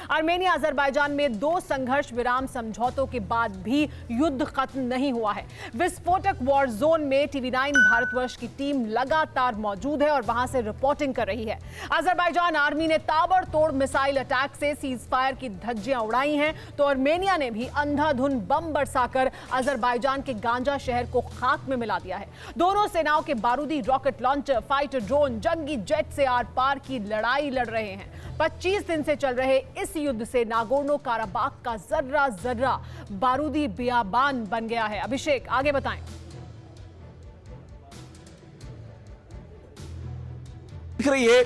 Armenia Azerbaijan में 2 संघर्ष विराम समझौतों के बाद भी युद्ध खत्म नहीं हुआ है। विस्फोटक वॉर जोन में TV9 भारतवर्ष की टीम लगातार मौजूद है और वहां से रिपोर्टिंग कर रही है। अजरबैजान आर्मी ने ताबड़तोड़ मिसाइल अटैक से सीजफायर की धज्जियां उड़ाई हैं, तो आर्मेनिया ने भी अंधाधुंध बम बरसाकर अजरबैजान के गांजा शहर को खाक में मिला दिया है। दोनों सेनाओं के बारूदी रॉकेट लॉन्चर, फाइटर ड्रोन, जंगी जेट से आर पार की लड़ाई लड़ रहे हैं। 25 दिन से चल रहे इस युद्ध से नागोर्नो काराबाख का जर्रा जर्रा बारूदी बियाबान बन गया है। अभिषेक, आगे बताएं। दिख रही है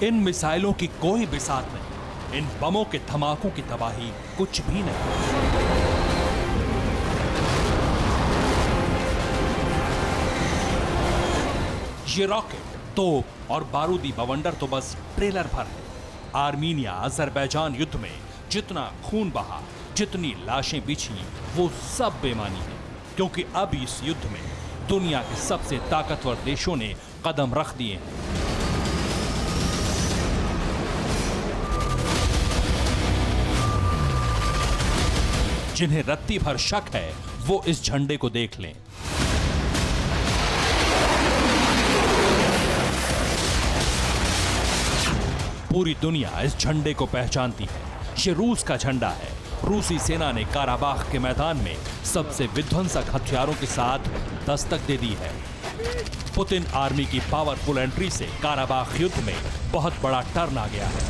इन मिसाइलों की कोई बिसात नहीं, इन बमों के धमाकों की तबाही कुछ भी नहीं। ये रॉकेट, तोप और बारूदी बवंडर तो बस ट्रेलर भर है। आर्मीनिया अजरबैजान युद्ध में जितना खून बहा, जितनी लाशें बिछी, वो सब बेमानी है, क्योंकि अब इस युद्ध में दुनिया के सबसे ताकतवर देशों ने कदम रख दिए हैं। जिन्हें रत्ती भर शक है वो इस झंडे को देख लें। पूरी दुनिया इस झंडे को पहचानती है। ये रूस का झंडा है। रूसी सेना ने काराबाख के मैदान में सबसे विध्वंसक हथियारों के साथ दस्तक दे दी है। पुतिन आर्मी की पावरफुल एंट्री से काराबाख युद्ध में बहुत बड़ा टर्न आ गया है।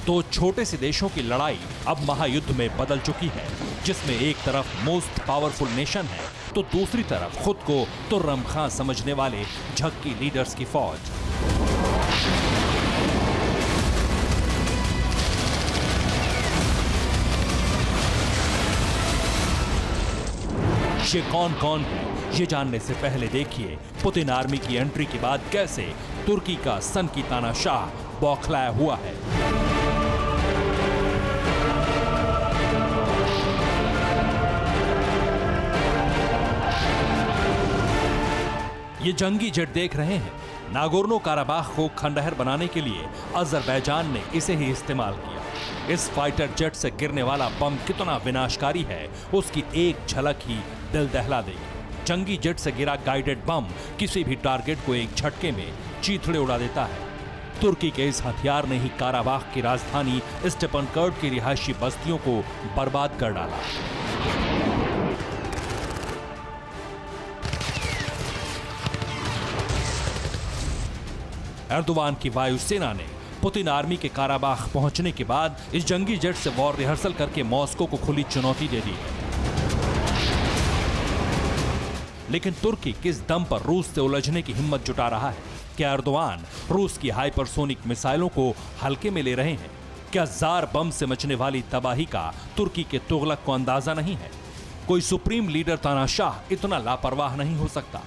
तो छोटे से देशों की लड़ाई अब महायुद्ध में बदल चुकी है, जिसमें एक तरफ मोस्ट पावरफुल नेशन है, तो दूसरी तरफ खुद को तुर्रम खां समझने वाले झक्की लीडर्स की फौज। ये कौन कौन है, ये जानने से पहले देखिए पुतिन आर्मी की एंट्री के बाद कैसे तुर्की का सन की तानाशाह बौखलाया हुआ है। ये जंगी जेट देख रहे हैं। नागोर्नो काराबाख को खंडहर बनाने के लिए अजरबैजान ने इसे ही इस्तेमाल किया। इस फाइटर जेट से गिरने वाला बम कितना विनाशकारी है, उसकी एक झलक ही दिल दहला देगी। जंगी जेट से गिरा गाइडेड बम किसी भी टारगेट को एक झटके में चीथड़े उड़ा देता है। तुर्की के इस हथियार ने ही काराबाख की राजधानी स्टेपनकर्ड की रिहायशी बस्तियों को बर्बाद कर डाला। एर्दोवान की वायुसेना ने पुतिन आर्मी के काराबाख पहुंचने के बाद इस जंगी जेट से वॉर रिहर्सल करके मॉस्को को खुली चुनौती दे दी है। लेकिन तुर्की किस दम पर रूस से उलझने की हिम्मत जुटा रहा है? क्या एर्दोवान रूस की हाइपरसोनिक मिसाइलों को हल्के में ले रहे हैं? क्या जार बम से मचने वाली तबाही का तुर्की के तुगलक को अंदाजा नहीं है? कोई सुप्रीम लीडर तानाशाह इतना लापरवाह नहीं हो सकता।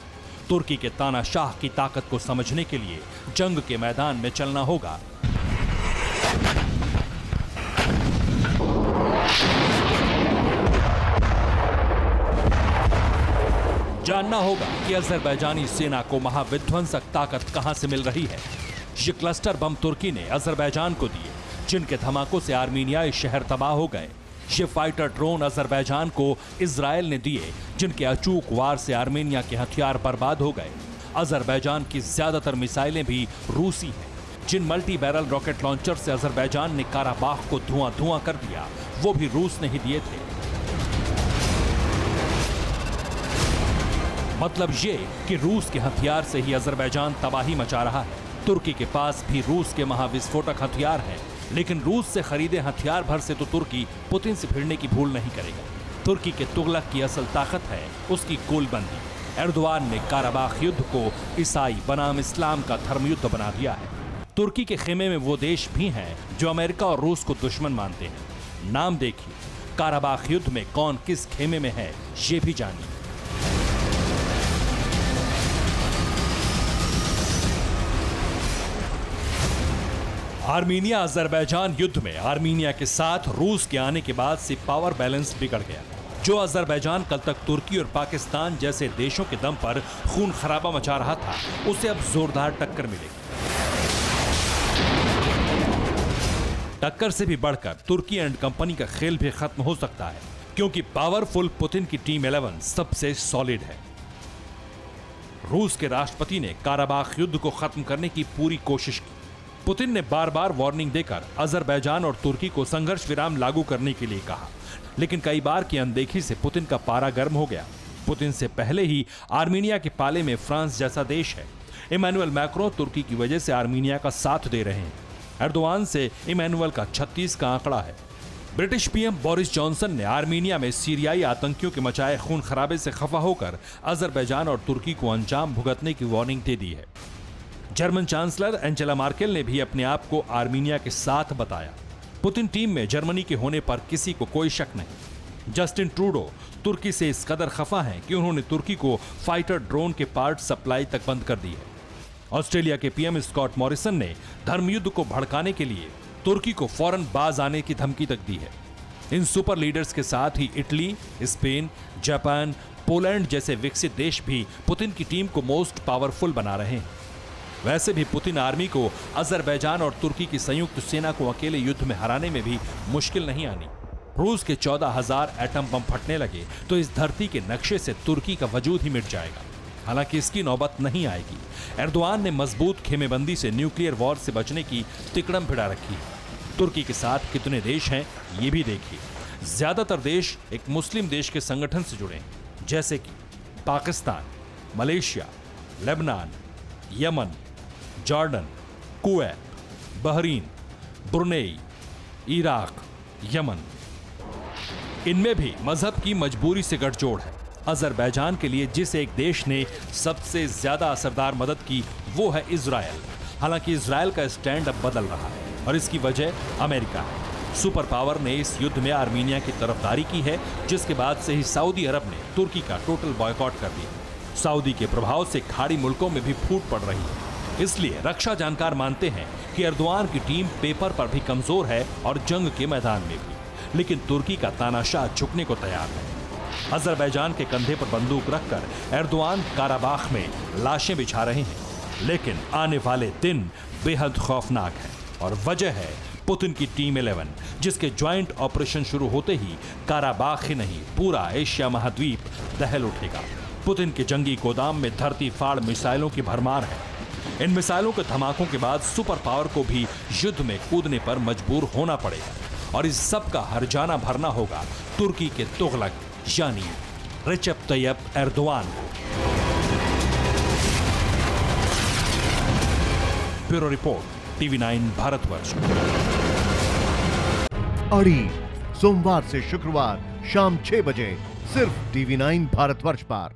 तुर्की के तानाशाह की ताकत को समझने के लिए जंग के मैदान में चलना होगा। जानना होगा कि अजरबैजानी सेना को महाविध्वंसक ताकत कहां से मिल रही है। ये क्लस्टर बम तुर्की ने अजरबैजान को दिए, जिनके धमाकों से आर्मीनियाई शहर तबाह हो गए। ये फाइटर ड्रोन अजरबैजान को इजराइल ने दिए, जिनके अचूक वार से आर्मेनिया के हथियार बर्बाद हो गए। अजरबैजान की ज्यादातर मिसाइलें भी रूसी हैं। जिन मल्टी बैरल रॉकेट लॉन्चर से अजरबैजान ने काराबाख को धुआं धुआं कर दिया, वो भी रूस ने ही दिए थे। मतलब ये कि रूस के हथियार से ही अजरबैजान तबाही मचा रहा है। तुर्की के पास भी रूस के महाविस्फोटक हथियार हैं, लेकिन रूस से खरीदे हथियार भर से तो तुर्की पुतिन से भिड़ने की भूल नहीं करेगा। तुर्की के तुगलक की असल ताकत है उसकी गोलबंदी। एर्दोवान ने काराबाख युद्ध को ईसाई बनाम इस्लाम का धर्मयुद्ध बना दिया है। तुर्की के खेमे में वो देश भी हैं जो अमेरिका और रूस को दुश्मन मानते हैं। नाम देखिए, काराबाख युद्ध में कौन किस खेमे में है ये भी जानिए। आर्मीनिया अजरबैजान युद्ध में आर्मीनिया के साथ रूस के आने के बाद से पावर बैलेंस बिगड़ गया। जो अजरबैजान कल तक तुर्की और पाकिस्तान जैसे देशों के दम पर खून खराबा मचा रहा था, उसे अब जोरदार टक्कर मिलेगी। टक्कर से भी बढ़कर तुर्की एंड कंपनी का खेल भी खत्म हो सकता है, क्योंकि पावरफुल पुतिन की टीम 11 सबसे सॉलिड है। रूस के राष्ट्रपति ने काराबाख युद्ध को खत्म करने की पूरी कोशिश की। पुतिन ने बार बार वार्निंग देकर अजरबैजान और तुर्की को संघर्ष विराम लागू करने के लिए कहा, लेकिन कई बार की अनदेखी से पुतिन का पारा गर्म हो गया। पुतिन से पहले ही आर्मीनिया के पाले में फ्रांस जैसा देश है। इमैनुअल मैक्रों तुर्की की वजह से आर्मीनिया का साथ दे रहे हैं। एर्दोआन से इमैनुअल का 36 का आंकड़ा है। ब्रिटिश पीएम बोरिस जॉनसन ने आर्मीनिया में सीरियाई आतंकियों के मचाए खून खराबे से खफा होकर अजरबैजान और तुर्की को अंजाम भुगतने की वार्निंग दे दी है। जर्मन चांसलर एंजेला मार्केल ने भी अपने आप को आर्मीनिया के साथ बताया। पुतिन टीम में जर्मनी के होने पर किसी को कोई शक नहीं। जस्टिन ट्रूडो तुर्की से इस कदर खफा हैं कि उन्होंने तुर्की को फाइटर ड्रोन के पार्ट सप्लाई तक बंद कर दी है। ऑस्ट्रेलिया के पीएम स्कॉट मॉरिसन ने धर्मयुद्ध को भड़काने के लिए तुर्की को फौरन बाज आने की धमकी तक दी है। इन सुपर लीडर्स के साथ ही इटली, स्पेन, जापान, पोलैंड जैसे विकसित देश भी पुतिन की टीम को मोस्ट पावरफुल बना रहे हैं। वैसे भी पुतिन आर्मी को अजरबैजान और तुर्की की संयुक्त सेना को अकेले युद्ध में हराने में भी मुश्किल नहीं आनी। रूस के 14,000 एटम बम फटने लगे तो इस धरती के नक्शे से तुर्की का वजूद ही मिट जाएगा। हालांकि इसकी नौबत नहीं आएगी। एर्दोआन ने मजबूत खेमेबंदी से न्यूक्लियर वॉर से बचने की तिकड़म भिड़ा रखी है। तुर्की के साथ कितने देश हैं ये भी देखिए। ज्यादातर देश एक मुस्लिम देश के संगठन से जुड़े हैं, जैसे कि Pakistan, Malaysia, Lebanon, Yemen, Jordan, Kuwait, Bahrain, Brunei, Iraq, Yemen. इनमें भी मजहब की मजबूरी से गठजोड़ है। अजरबैजान के लिए जिस एक देश ने सबसे ज्यादा असरदार मदद की वो है इजराइल। हालांकि इजराइल का स्टैंड अब बदल रहा है और इसकी वजह अमेरिका है। सुपर पावर ने इस युद्ध में आर्मीनिया की तरफदारी की है, जिसके बाद से ही सऊदी अरब ने तुर्की का टोटल बॉयकॉट कर दिया। सऊदी के प्रभाव से खाड़ी मुल्कों में भी फूट पड़ रही है। इसलिए रक्षा जानकार मानते हैं कि एर्दोआन की टीम पेपर पर भी कमजोर है और जंग के मैदान में भी, लेकिन तुर्की का तानाशाह झुकने को तैयार है। अजरबैजान के कंधे पर बंदूक रखकर एर्दोआन काराबाख में लाशें बिछा रहे हैं, लेकिन आने वाले दिन बेहद खौफनाक है और वजह है पुतिन की टीम 11, जिसके ज्वाइंट ऑपरेशन शुरू होते ही काराबाख ही नहीं पूरा एशिया महाद्वीप दहल उठेगा। पुतिन के जंगी गोदाम में धरती फाड़ मिसाइलों की भरमार है। इन मिसाइलों के धमाकों के बाद सुपर पावर को भी युद्ध में कूदने पर मजबूर होना पड़ेगा और इस सब का हर्जाना भरना होगा तुर्की के तुगलक यानी रेसेप तैयब एर्दोआन को। Bureau report, TV9 Bharatvarsh. अड़ी सोमवार से शुक्रवार शाम 6 बजे सिर्फ TV9 भारतवर्ष पर।